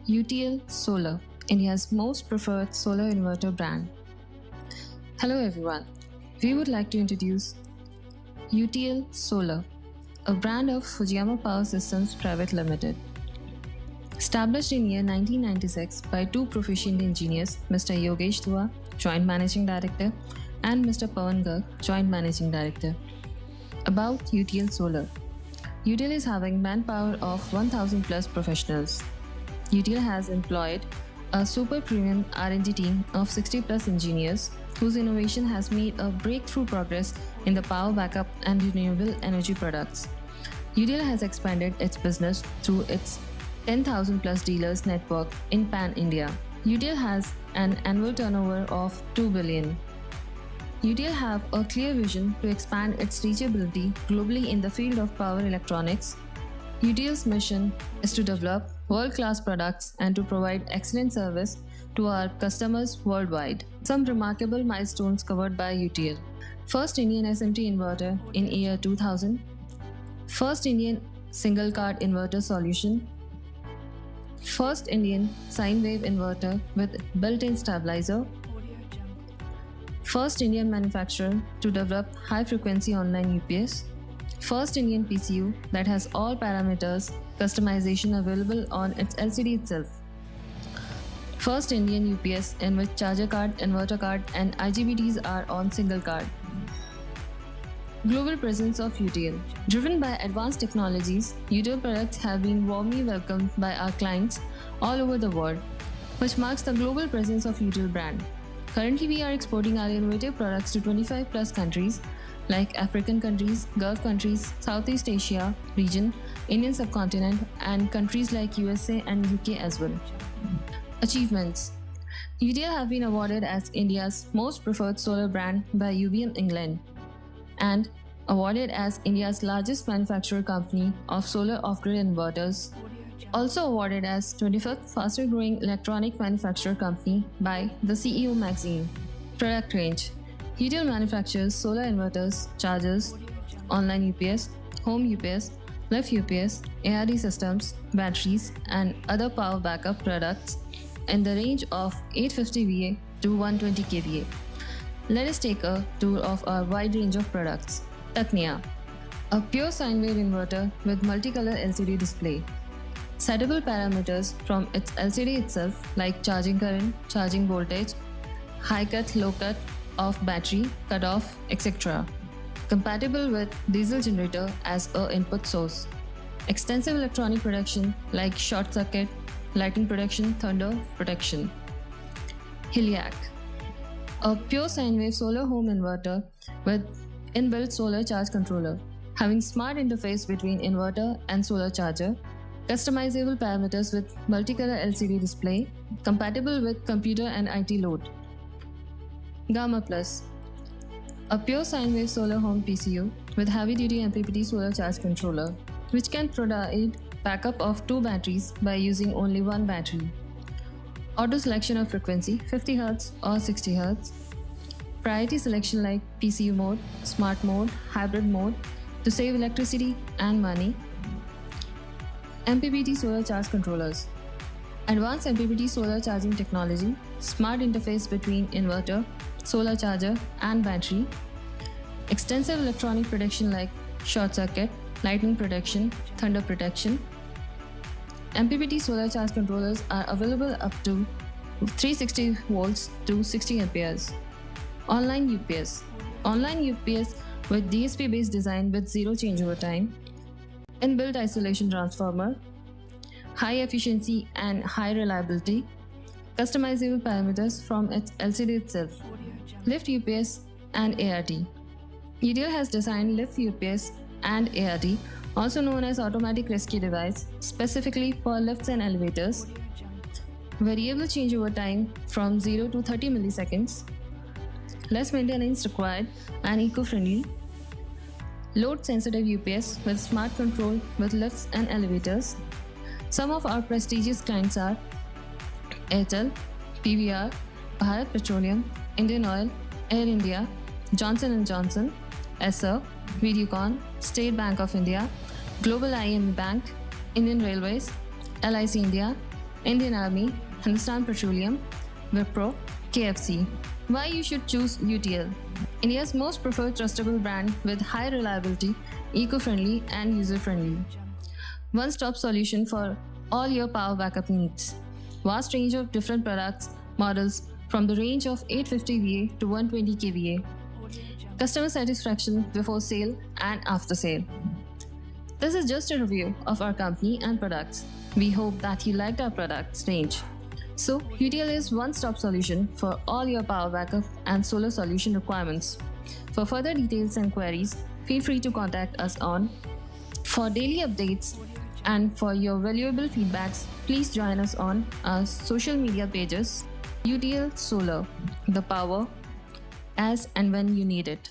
UTL Solar, India's most preferred solar inverter brand. Hello everyone, we would like to introduce UTL Solar, a brand of Fujiyama Power Systems Private Limited. Established in year 1996 by two proficient engineers, Mr. Yogesh Dua, Joint Managing Director, and Mr. Pawan Garg, Joint Managing Director. About UTL Solar. UTL is having manpower of 1000 plus professionals. UTL has employed a super premium R&D team of 60 plus engineers whose innovation has made a breakthrough progress in the power backup and renewable energy products. UTL has expanded its business through its 10,000 plus dealers network in Pan-India. UTL has an annual turnover of 2 billion. UTL have a clear vision to expand its reachability globally in the field of power electronics. UTL's mission is to develop world-class products and to provide excellent service to our customers worldwide. Some remarkable milestones covered by UTL. First Indian SMT inverter in year 2000. First Indian single card inverter solution. First Indian sine wave inverter with built-in stabilizer. First Indian manufacturer to develop high-frequency online UPS. First Indian PCU that has all parameters customization available on its LCD itself. First Indian UPS in which charger card, inverter card and IGBTs are on single card. Global presence of UTL. Driven by advanced technologies, UTL products have been warmly welcomed by our clients all over the world, which marks the global presence of UTL brand. Currently, we are exporting our innovative products to 25 plus countries like African countries, Gulf countries, Southeast Asia region, Indian subcontinent, and countries like USA and UK as well. Achievements. UTL have been awarded as India's most preferred solar brand by UBM England and awarded as India's largest manufacturer company of solar off-grid inverters. Also awarded as 25th fastest growing electronic manufacturer company by the CEO magazine. Product range. UTL manufactures solar inverters, chargers, online UPS, home UPS, lift UPS, ARD systems, batteries, and other power backup products in the range of 850 VA to 120 kVA. Let us take a tour of our wide range of products. Tatniya, a pure sine wave inverter with multicolor LCD display. Settable parameters from its LCD itself like charging current, charging voltage, high cut, low cut, off battery, cut off, etc. Compatible with diesel generator as a input source. Extensive electronic protection like short circuit, lighting protection, thunder protection. Heliac, a pure sine wave solar home inverter with inbuilt solar charge controller, having smart interface between inverter and solar charger, customizable parameters with multicolor LCD display, compatible with computer and IT load. Gamma Plus, a pure sine wave solar home PCU with heavy-duty MPPT solar charge controller, which can provide backup of 2 batteries by using only one battery. Auto selection of frequency 50 Hz or 60 Hz. Priority selection like PCU mode, smart mode, hybrid mode to save electricity and money. MPPT solar charge controllers. Advanced MPPT solar charging technology, smart interface between inverter, solar charger and battery. Extensive electronic protection like short circuit, lightning protection, thunder protection. MPPT solar charge controllers are available up to 360 volts to 60 amperes. Online UPS. Online UPS with DSP based design with zero changeover time. Inbuilt isolation transformer. High efficiency and high reliability. Customizable parameters from its LCD itself. Lift UPS and ARD. UTL has designed Lift UPS and ARD, also known as automatic rescue device, specifically for lifts and elevators. Variable changeover time from 0 to 30 milliseconds. Less maintenance required and eco-friendly. Load sensitive UPS with smart control with lifts and elevators. Some of our prestigious clients are Airtel, PVR, Bharat Petroleum, Indian Oil, Air India, Johnson & Johnson, Acer, Videocon, State Bank of India, Global IM Bank, Indian Railways, LIC India, Indian Army, Hindustan Petroleum, Wipro, KFC. Why you should choose UTL? India's most preferred trustable brand with high reliability, eco-friendly and user-friendly. One-stop solution for all your power backup needs. Vast range of different products, models from the range of 850 VA to 120 kVA. Customer satisfaction before sale and after sale. This is just a review of our company and products. We hope that you liked our products range. So, UTL is one-stop solution for all your power backup and solar solution requirements. For further details and queries, feel free to contact us on. For daily updates and for your valuable feedbacks, please join us on our social media pages. UTL Solar, the power as and when you need it.